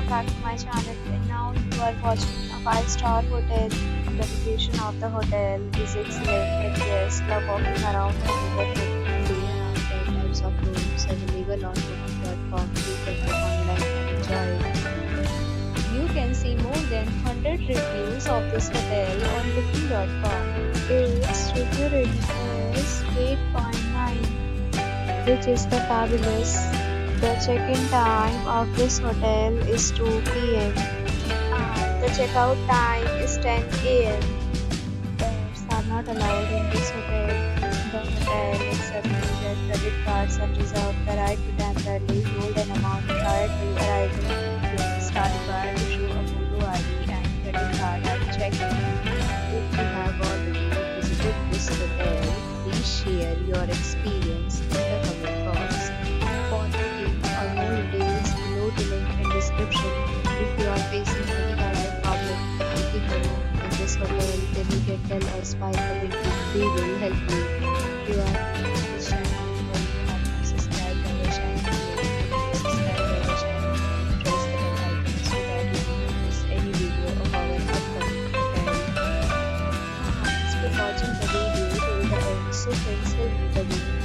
back to my channel, and now you are watching a 5-star hotel. The location of the hotel is excellent and guests love walking around the neighborhood. There are 10 types of rooms available on booking.com. You can book online and enjoy it. You can see more than 100 reviews of this hotel on booking.com. Its review rating is 8.9, which is the fabulous. The check-in time of this hotel is 2 p.m. and the checkout time is 10 a.m. Pets are not allowed in this hotel. The hotel accepts major credit cards and reserves the right to temporarily hold an amount prior to arrival. Guests are required to show a photo ID and credit card at check-in. If you have already visited this hotel, please share your experience in the comment box. For booking or more details, below the link in description. If you are facing any kind of problem booking a room in this hotel, then you can tell us by commenting. We will help you. If you are new to this channel or you have not subscribed our channel, please subscribe our channel and press the bell icon so that you don't miss any video of our upcoming hotel. Thanks for watching the video till the end. So friends, will meet again.